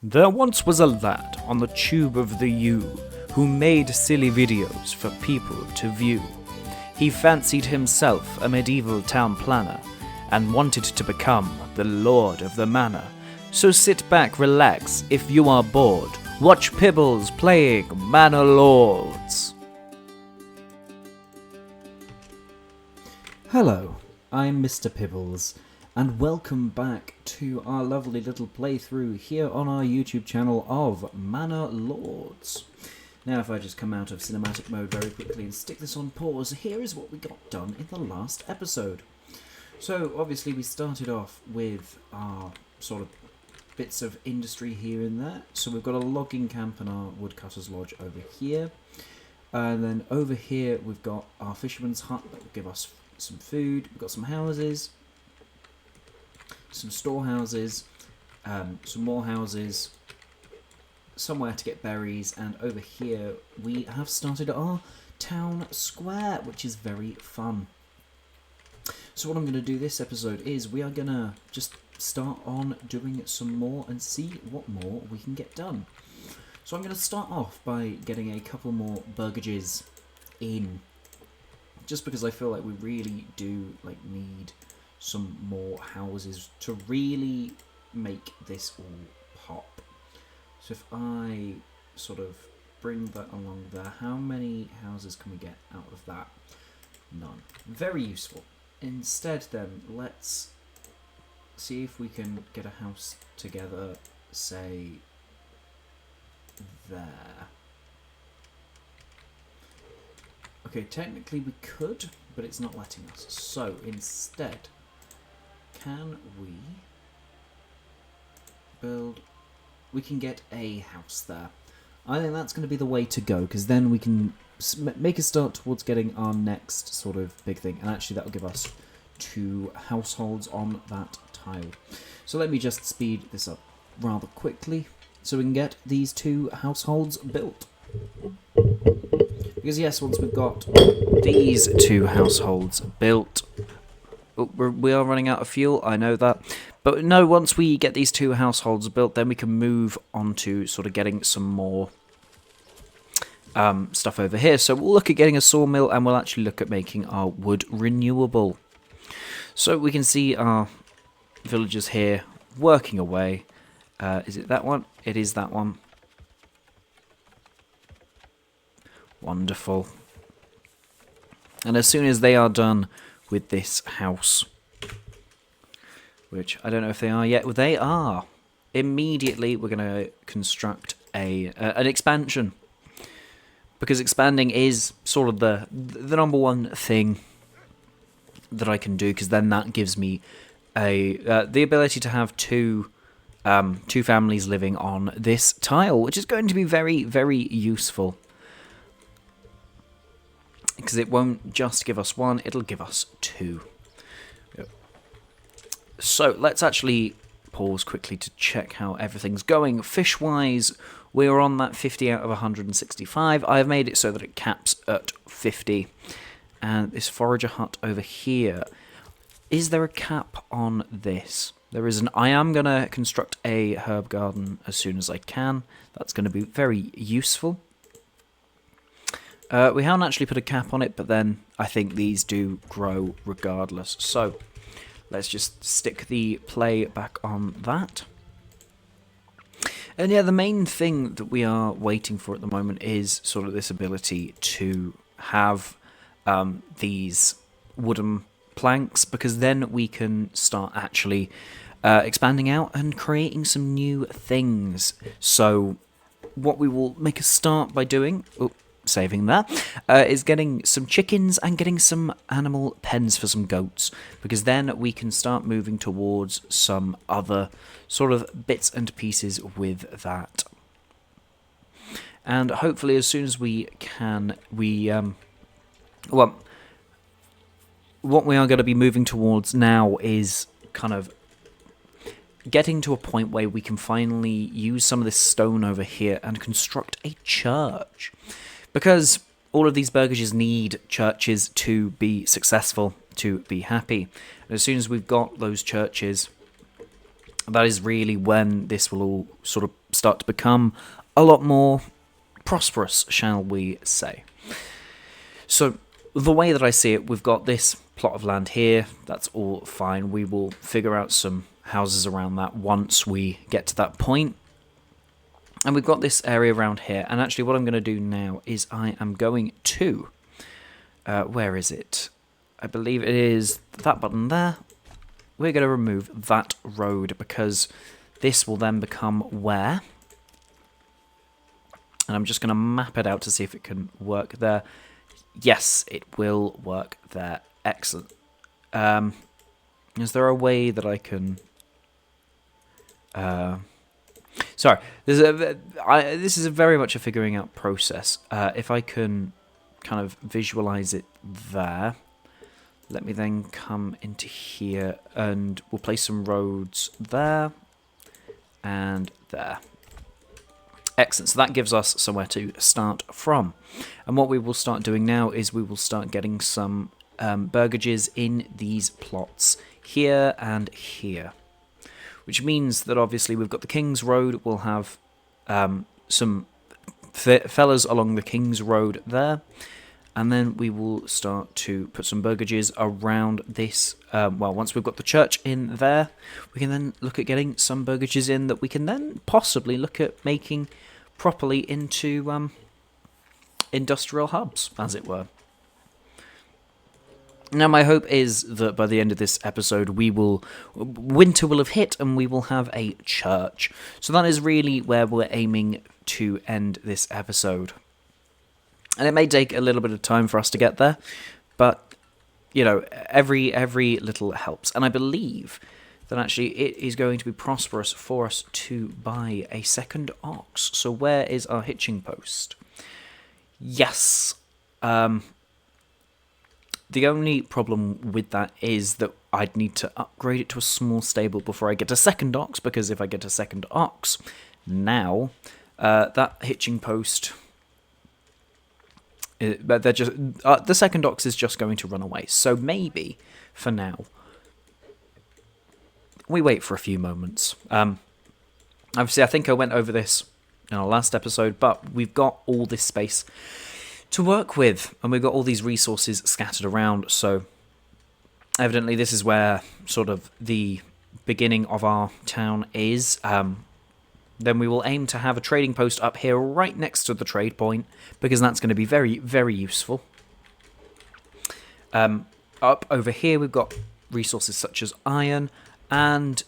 There once was a lad on the tube of the U who made silly videos for people to view. He fancied himself a medieval town planner and wanted to become the lord of the manor. So sit back, relax, if you are bored, watch Pibbles playing Manor Lords. Hello, I'm Mr. Pibbles, and welcome back to our lovely little playthrough here on our YouTube channel of Manor Lords. Now if I just come out of cinematic mode very quickly and stick this on pause, here is what we got done in the last episode. So obviously we started off with our sort of bits of industry here and there. So we've got a logging camp and our woodcutter's lodge over here. And then over here we've got our fisherman's hut that will give us some food. We've got some houses, some storehouses, some more houses, somewhere to get berries, and over here we have started our town square, which is very fun. So what I'm going to do this episode is we are going to just start on doing some more and see what more we can get done. So I'm going to start off by getting a couple more burgages in, just because I feel like we really do need some more houses to really make this all pop. So if I sort of bring that along there, how many houses can we get out of that? None. Very useful. Instead then, let's see if we can get a house together, say, there. Okay, technically we could, but it's not letting us. So instead, can we build... We can get a house there. I think that's going to be the way to go, because then we can make a start towards getting our next sort of big thing. And actually that will give us 2 households on that tile. So let me just speed this up rather quickly so we can get these 2 households built. Because yes, once we've got these 2 households built... Oh, we are running out of fuel, I know that. But no, once we get these 2 households built, then we can move on to sort of getting some more stuff over here. So we'll look at getting a sawmill, and we'll actually look at making our wood renewable. So we can see our villagers here working away. Is it that one? It is that one. Wonderful. And as soon as they are done with this house, which I don't know if they are yet, well, they are. Immediately we're going to construct an expansion, because expanding is sort of the number one thing that I can do, because then that gives me the ability to have two families living on this tile, which is going to be very, very useful. Because it won't just give us 1, it'll give us 2. Yep. So let's actually pause quickly to check how everything's going. Fish-wise, we're on that 50 out of 165. I've made it so that it caps at 50. And this forager hut over here, is there a cap on this? There isn't. I am going to construct a herb garden as soon as I can. That's going to be very useful. We haven't actually put a cap on it, but then I think these do grow regardless. So let's just stick the play back on that. And yeah, the main thing that we are waiting for at the moment is sort of this ability to have these wooden planks, because then we can start actually expanding out and creating some new things. So what we will make a start by doing... saving that, is getting some chickens and getting some animal pens for some goats, because then we can start moving towards some other sort of bits and pieces with that. And hopefully as soon as we can, well, what we are going to be moving towards now is kind of getting to a point where we can finally use some of this stone over here and construct a church. Because all of these burgages need churches to be successful, to be happy. And as soon as we've got those churches that is really when this will all sort of start to become a lot more prosperous, shall we say. So the way that I see it, we've got this plot of land here. That's all fine. We will figure out some houses around that once we get to that point. And we've got this area around here. And actually what I'm going to do now is I am going to... where is it? I believe it is that button there. We're going to remove that road because this will then become where... And I'm just going to map it out to see if it can work there. Yes, it will work there. Excellent. Is there a way that I can... Sorry, this is very much a figuring out process. If I can kind of visualize it there, let me then come into here and we'll place some roads there and there. Excellent, so that gives us somewhere to start from. And what we will start doing now is we will start getting some burgages in these plots here and here. Which means that obviously we've got the King's Road, we'll have some fellas along the King's Road there. And then we will start to put some burgages around this. Well, once we've got the church in there, we can then look at getting some burgages in that we can then possibly look at making properly into industrial hubs, as it were. Now, my hope is that by the end of this episode, winter will have hit and we will have a church. So that is really where we're aiming to end this episode. And it may take a little bit of time for us to get there, but, you know, every little helps. And I believe that actually it is going to be prosperous for us to buy a second ox. So where is our hitching post? Yes. The only problem with that is that I'd need to upgrade it to a small stable before I get a second ox, because if I get a second ox now, that hitching post... the second ox is just going to run away. So maybe, for now, we wait for a few moments. Obviously, I think I went over this in our last episode, but we've got all this space to work with, and we've got all these resources scattered around, so evidently this is where sort of the beginning of our town is. Then we will aim to have a trading post up here right next to the trade point, because that's going to be very, very useful. Up over here we've got resources such as iron, and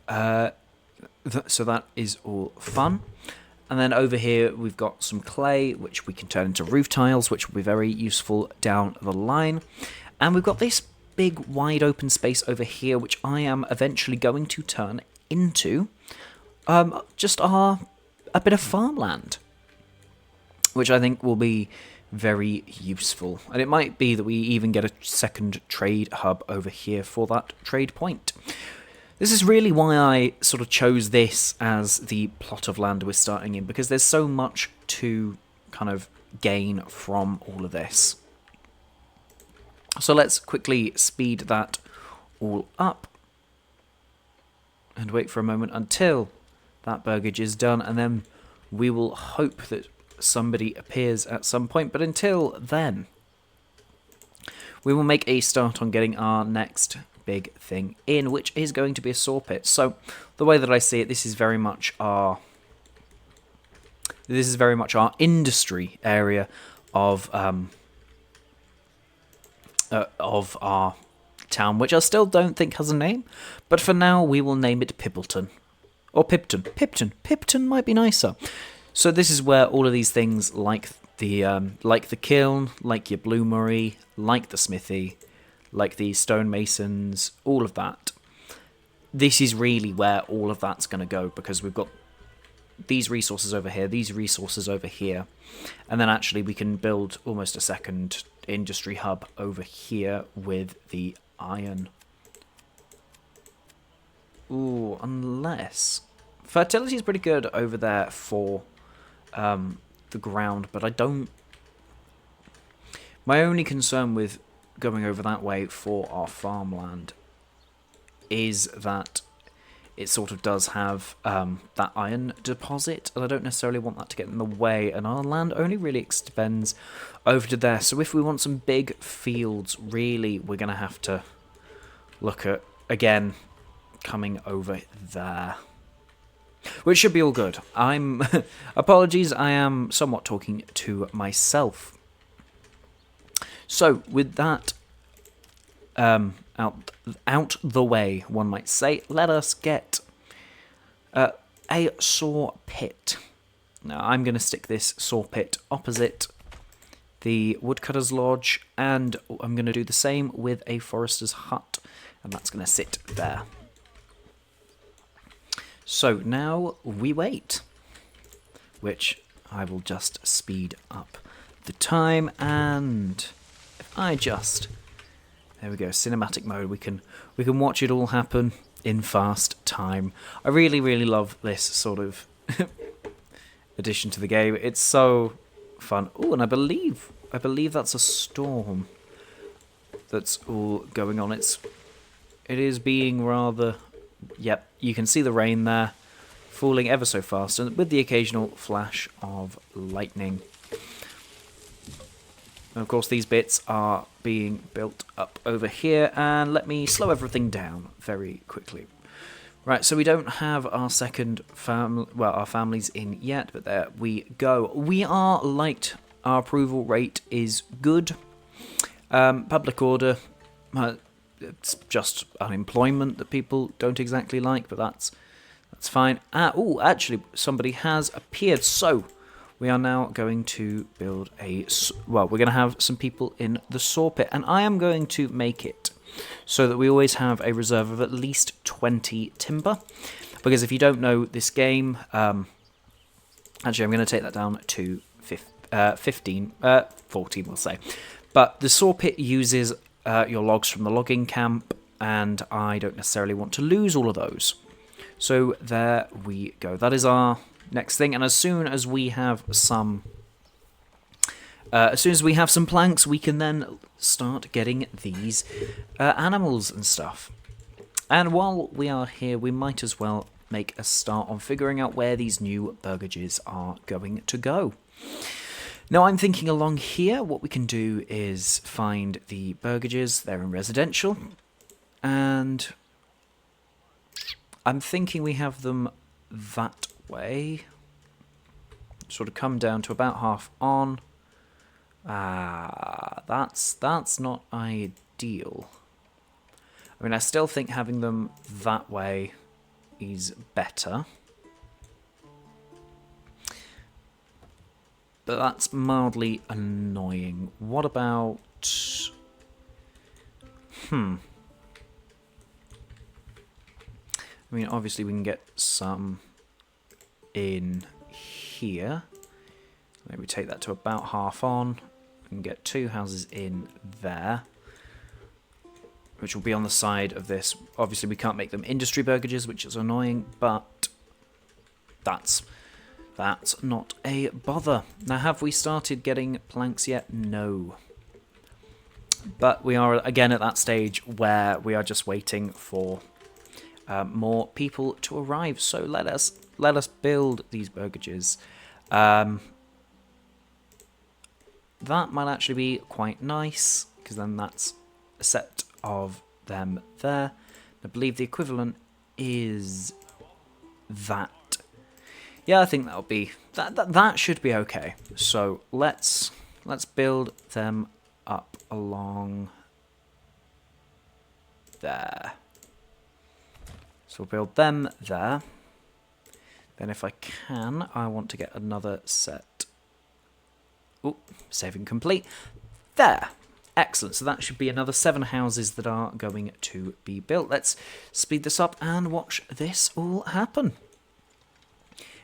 so that is all fun. And then over here we've got some clay, which we can turn into roof tiles, which will be very useful down the line. And we've got this big wide open space over here, which I am eventually going to turn into just a bit of farmland, which I think will be very useful. And it might be that we even get a second trade hub over here for that trade point. This is really why I sort of chose this as the plot of land we're starting in, because there's so much to kind of gain from all of this. So let's quickly speed that all up and wait for a moment until that burgage is done, and then we will hope that somebody appears at some point. But until then, we will make a start on getting our next big thing in, which is going to be a saw pit. So the way that I see it, this is very much our industry area of our town, which I still don't think has a name, but for now we will name it Pippleton. Or Pipton. Pipton might be nicer. So this is where all of these things, like the kiln, like your bloomery, like the smithy, like the stonemasons, all of that. This is really where all of that's going to go, because we've got these resources over here, these resources over here, and then actually we can build almost a second industry hub over here with the iron. Ooh, unless... fertility is pretty good over there for the ground, but I don't... My only concern with going over that way for our farmland is that it sort of does have that iron deposit, and I don't necessarily want that to get in the way, and our land only really extends over to there. So if we want some big fields, really, we're going to have to look at, again, coming over there. Which should be all good. Apologies, I am somewhat talking to myself. So, with that out the way, one might say, let us get a saw pit. Now, I'm going to stick this saw pit opposite the woodcutter's lodge, and I'm going to do the same with a forester's hut, and that's going to sit there. So now we wait, which I will just speed up the time, and if I just, there we go, cinematic mode, we can watch it all happen in fast time. I really love this sort of addition to the game. It's so fun. Oh, and I believe that's a storm that's all going on. It is being rather. Yep, you can see the rain there, falling ever so fast, and with the occasional flash of lightning. And of course, these bits are being built up over here, and let me slow everything down very quickly. Right, so we don't have our second our families in yet, but there we go. We are liked. Our approval rate is good. Public order. It's just unemployment that people don't exactly like, but that's fine. Oh, actually, somebody has appeared. So we are now going to build we're going to have some people in the saw pit, and I am going to make it so that we always have a reserve of at least 20 timber, because if you don't know this game, actually I'm going to take that down to 14, we'll say. But the saw pit uses your logs from the logging camp, and I don't necessarily want to lose all of those. So there we go. That is our next thing, and as soon as we have some planks, we can then start getting these animals and stuff. And while we are here, we might as well make a start on figuring out where these new burgages are going to go. Now, I'm thinking along here, what we can do is find the burgages. They're in residential. And I'm thinking we have them that way. Sort of come down to about half on. That's not ideal. I mean, I still think having them that way is better. But that's mildly annoying. What about... I mean, obviously we can get some in here. Maybe take that to about half on. We can get 2 houses in there, which will be on the side of this. Obviously we can't make them industry burgages, which is annoying, but that's not a bother. Now, have we started getting planks yet? No. But we are, again, at that stage where we are just waiting for more people to arrive. So let us build these burgages. That might actually be quite nice, because then that's a set of them there. I believe the equivalent is that. Yeah, I think that'll be that should be okay. So let's build them up along there. So we'll build them there. Then if I can, I want to get another set. Oh, saving complete. There. Excellent. So that should be another 7 houses that are going to be built. Let's speed this up and watch this all happen.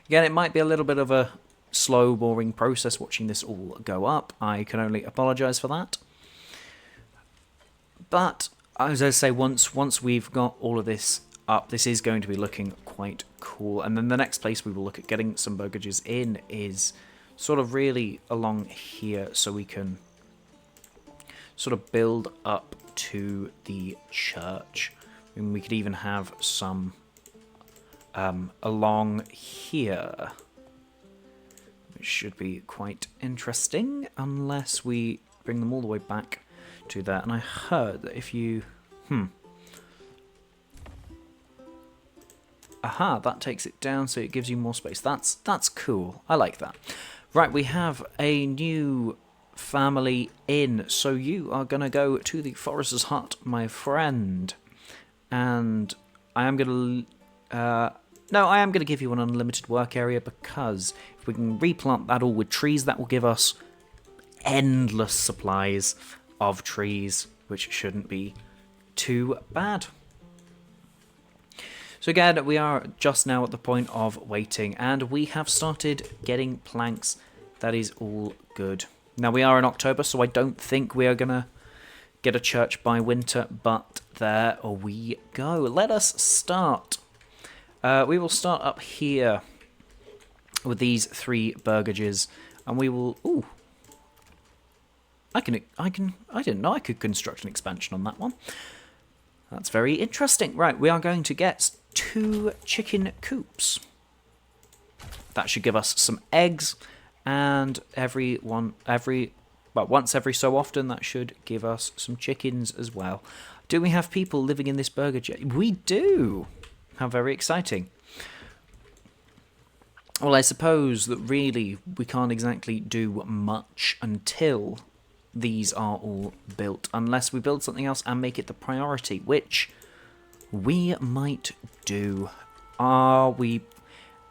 Again, it might be a little bit of a slow, boring process watching this all go up. I can only apologise for that. But, as I say, once we've got all of this up, this is going to be looking quite cool. And then the next place we will look at getting some burgages in is sort of really along here, so we can sort of build up to the church. And we could even have some along here. Which should be quite interesting, unless we bring them all the way back to there. And I heard that if you... Aha, that takes it down, so it gives you more space. That's cool. I like that. Right, we have a new family in. So you are going to go to the Forester's Hut, my friend. And I am going to... no, I am going to give you an unlimited work area, because if we can replant that all with trees, that will give us endless supplies of trees, which shouldn't be too bad. So again, we are just now at the point of waiting, and we have started getting planks. That is all good. Now, we are in October, so I don't think we are going to get a church by winter, but there we go. Let us start. We will start up here with these 3 burgages, and we will... Ooh. I didn't know I could construct an expansion on that one. That's very interesting. Right, we are going to get 2 chicken coops. That should give us some eggs, and once every so often, that should give us some chickens as well. Do we have people living in this burgage? We do. How very exciting. Well, I suppose that really we can't exactly do much until these are all built, unless we build something else and make it the priority, which we might do.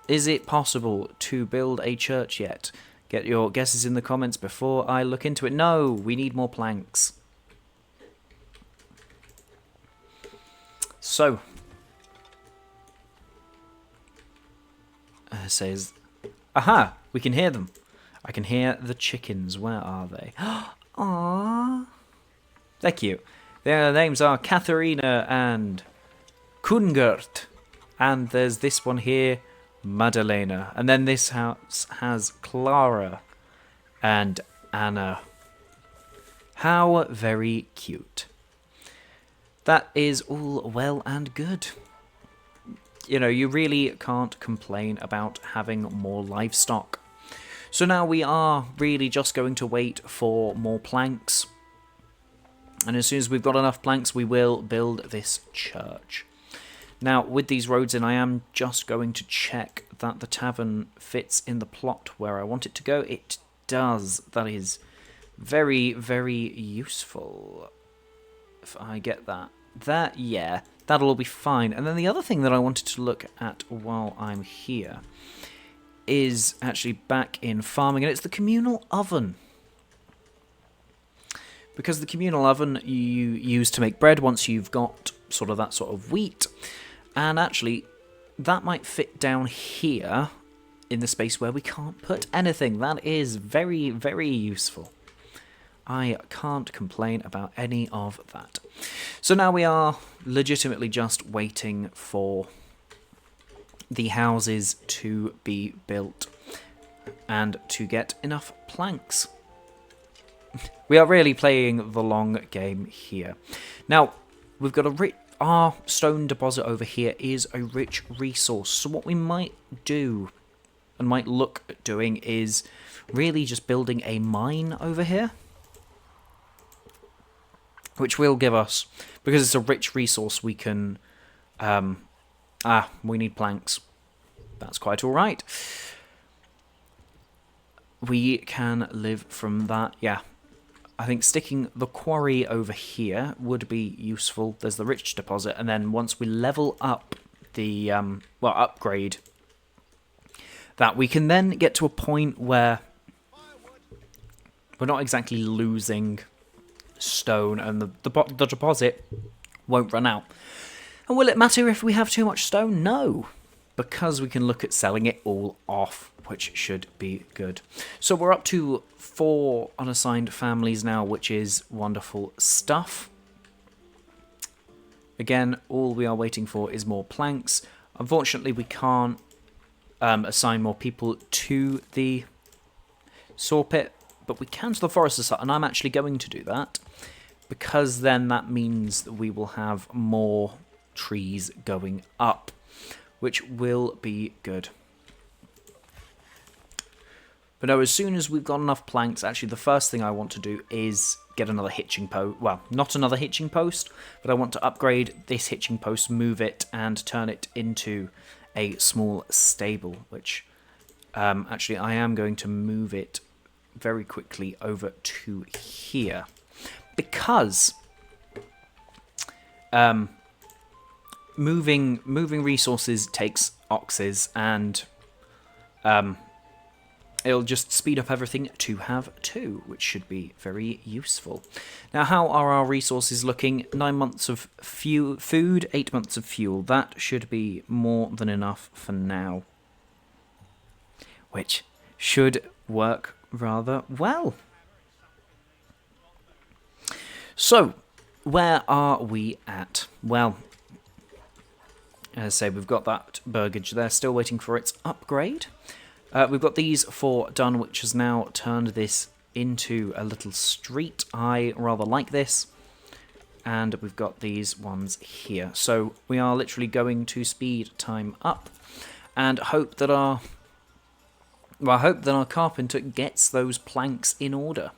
Is it possible to build a church yet? Get your guesses in the comments before I look into it. No, we need more planks. So, says, aha, we can hear them. I can hear the chickens. Where are they? Aww. They're cute. Their names are Katharina and Kungert. And there's this one here, Madalena. And then this house has Clara and Anna. How very cute. That is all well and good. You know, you really can't complain about having more livestock. So now we are really just going to wait for more planks. And as soon as we've got enough planks, we will build this church. Now, with these roads in, I am just going to check that the tavern fits in the plot where I want it to go. It does. That is very, very useful. If I get that. Yeah, that'll all be fine. And then the other thing that I wanted to look at while I'm here is actually back in farming, and it's the communal oven. Because the communal oven you use to make bread once you've got that sort of wheat. And actually, that might fit down here in the space where we can't put anything. That is very, very useful. I can't complain about any of that. So now we are legitimately just waiting for the houses to be built and to get enough planks. We are really playing the long game here. Now, we've got our stone deposit over here is a rich resource. So what we might do and might look at doing is really just building a mine over here. Which will give us, because it's a rich resource, we can... we need planks. That's quite alright. We can live from that, yeah. I think sticking the quarry over here would be useful. There's the rich deposit, and then once we level up the, upgrade, that we can then get to a point where we're not exactly losing stone, and the deposit won't run out. And will it matter if we have too much stone? No, because we can look at selling it all off, which should be good. So we're up to 4 unassigned families now, which is wonderful stuff. Again, all we are waiting for is more planks. Unfortunately, we can't assign more people to the saw pit, but we can to the Forester's Hut, and I'm actually going to do that, because then that means that we will have more trees going up, which will be good. But no, as soon as we've got enough planks, actually the first thing I want to do is get another hitching post. Well, not another hitching post, but I want to upgrade this hitching post, move it, and turn it into a small stable, which actually I am going to move it very quickly over to here. Because moving resources takes oxes, and it'll just speed up everything to have 2, which should be very useful. Now, how are our resources looking? 9 months of food, 8 months of fuel. That should be more than enough for now, which should work rather well. So, where are we at? Well, as I say, we've got that burgage there, still waiting for its upgrade. We've got these 4 done, which has now turned this into a little street. I rather like this. And we've got these ones here. So we are literally going to speed time up and hope that our carpenter gets those planks in order.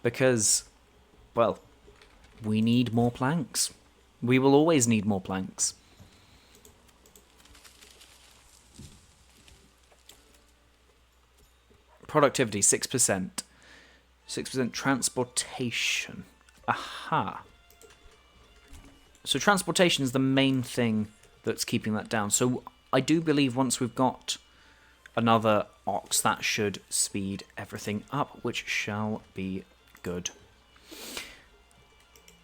Because, well, we need more planks. We will always need more planks. Productivity, 6%. 6% transportation. Aha. So transportation is the main thing that's keeping that down. So I do believe once we've got another ox, that should speed everything up, which shall be good.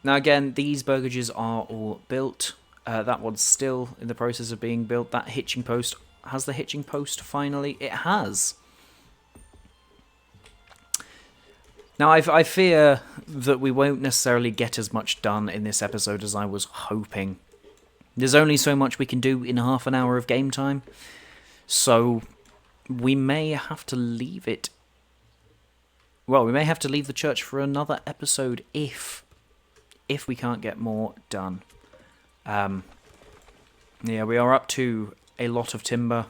Now again, these burgages are all built. That one's still in the process of being built. That hitching post, has the hitching post finally? It has. Now, I fear that we won't necessarily get as much done in this episode as I was hoping. There's only so much we can do in half an hour of game time, so we may have to leave it. Well, we may have to leave the church for another episode if we can't get more done. Yeah, we are up to a lot of timber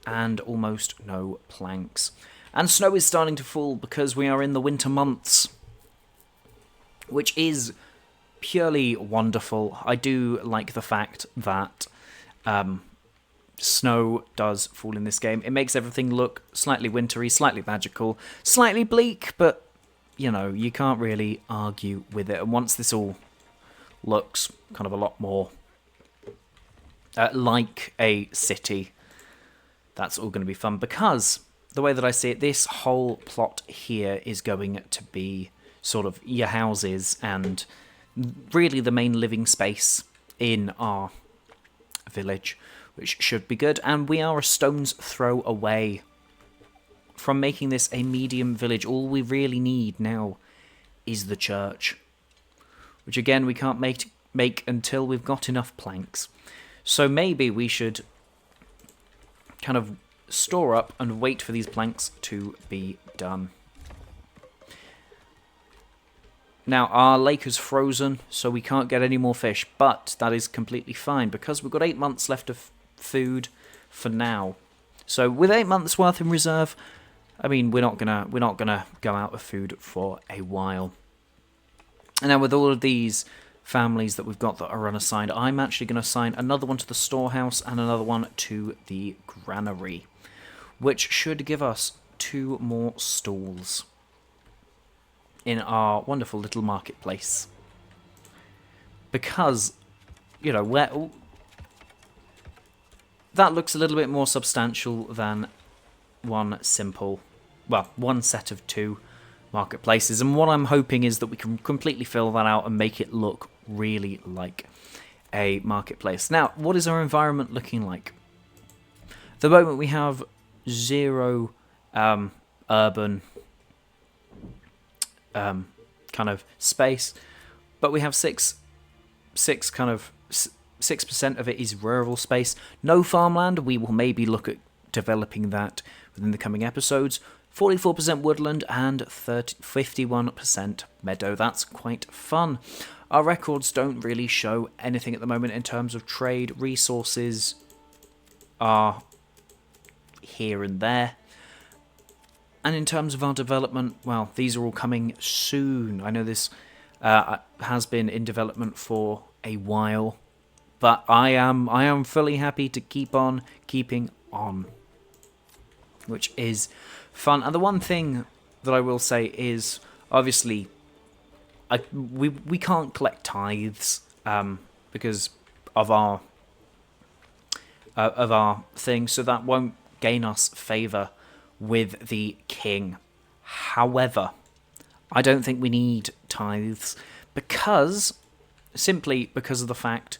and almost no planks. And snow is starting to fall because we are in the winter months, which is purely wonderful. I do like the fact that snow does fall in this game. It makes everything look slightly wintry, slightly magical, slightly bleak, but, you know, you can't really argue with it. And once this all looks kind of a lot more like a city, that's all going to be fun, because the way that I see it, this whole plot here is going to be sort of your houses and really the main living space in our village, which should be good. And we are a stone's throw away from making this a medium village. All we really need now is the church, which again we can't make until we've got enough planks. So maybe we should kind of store up and wait for these planks to be done. Now, our lake is frozen, so we can't get any more fish, but that is completely fine because we've got 8 months left of food for now. So with 8 months worth in reserve, I mean, we're not gonna go out of food for a while. And now with all of these families that we've got that are unassigned, I'm actually going to assign another one to the storehouse and another one to the granary, which should give us 2 more stalls in our wonderful little marketplace. Because, you know, that looks a little bit more substantial than one set of 2 marketplaces. And what I'm hoping is that we can completely fill that out and make it look really like a marketplace. Now, what is our environment looking like? At the moment, we have 0 urban kind of space, but we have 6% of it is rural space. No farmland. We will maybe look at developing that within the coming episodes. 44% woodland and 51% meadow. That's quite fun. Our records don't really show anything at the moment in terms of trade, resources, are here and there. And in terms of our development, well, these are all coming soon. I know this has been in development for a while, but I am fully happy to keep on keeping on, which is fun. And the one thing that I will say is, obviously, we can't collect tithes because of our thing, so that won't gain us favour with the king. However, I don't think we need tithes simply because of the fact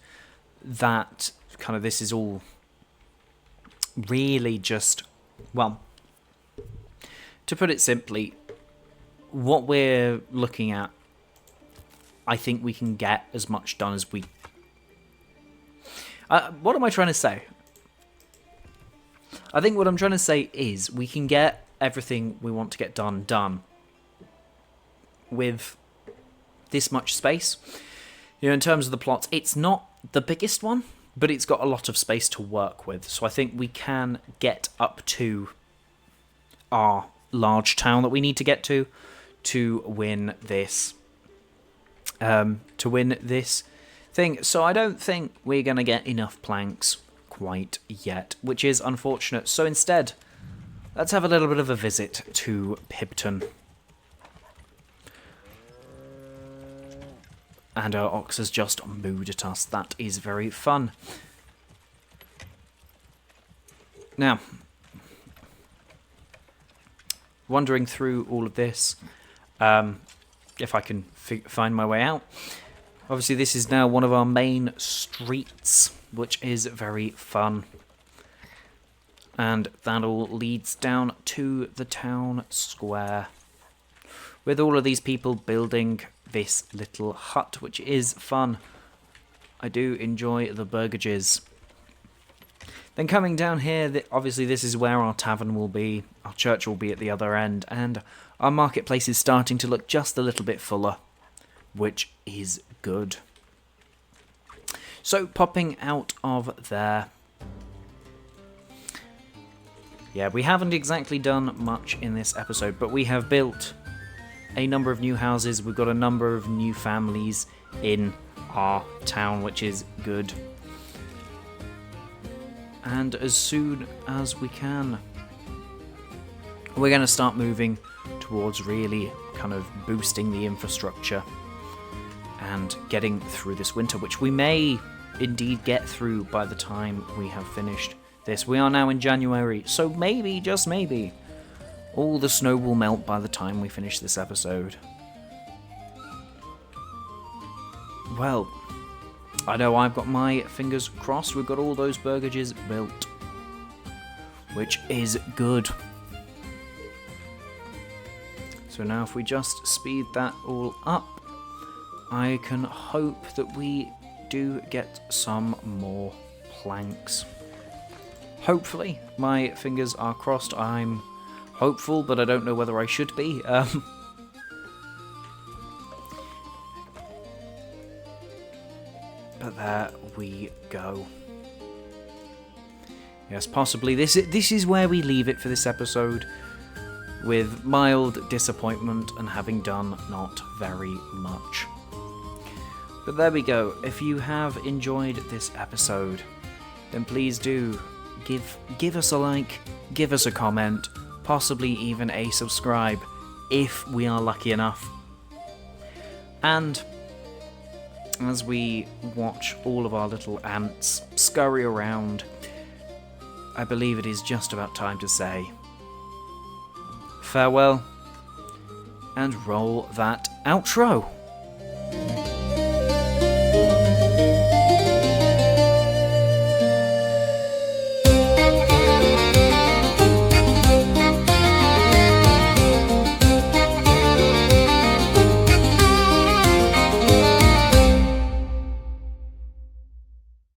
that kind of this is all really just, well, to put it simply, what we're looking at, I think we can get as much done as we... what am I trying to say? I think what I'm trying to say is we can get everything we want to get done with this much space. You know, in terms of the plots, it's not the biggest one, but it's got a lot of space to work with. So I think we can get up to our large town that we need to get to win this thing. So I don't think we're going to get enough planks quite yet, which is unfortunate. So instead, let's have a little bit of a visit to Pibton. And our ox has just mooed at us. That is very fun. Now, wandering through all of this, if I can find my way out. Obviously, this is now one of our main streets, which is very fun. And that all leads down to the town square, with all of these people building this little hut, which is fun. I do enjoy the burgages. Then coming down here, obviously this is where our tavern will be, our church will be at the other end, and our marketplace is starting to look just a little bit fuller, which is good. So, popping out of there. Yeah, we haven't exactly done much in this episode, but we have built a number of new houses. We've got a number of new families in our town, which is good. And as soon as we can, we're going to start moving towards really kind of boosting the infrastructure and getting through this winter, which we may indeed get through by the time we have finished this. We are now in January, so maybe, just maybe, all the snow will melt by the time we finish this episode. Well, I know I've got my fingers crossed. We've got all those burgages built, which is good. So now if we just speed that all up, I can hope that we do get some more planks. Hopefully. My fingers are crossed. I'm hopeful, but I don't know whether I should be. But there we go. Yes, possibly this is where we leave it for this episode, with mild disappointment and having done not very much. But there we go. If you have enjoyed this episode, then please do give us a like, give us a comment, possibly even a subscribe if we are lucky enough. And as we watch all of our little ants scurry around, I believe it is just about time to say farewell and roll that outro.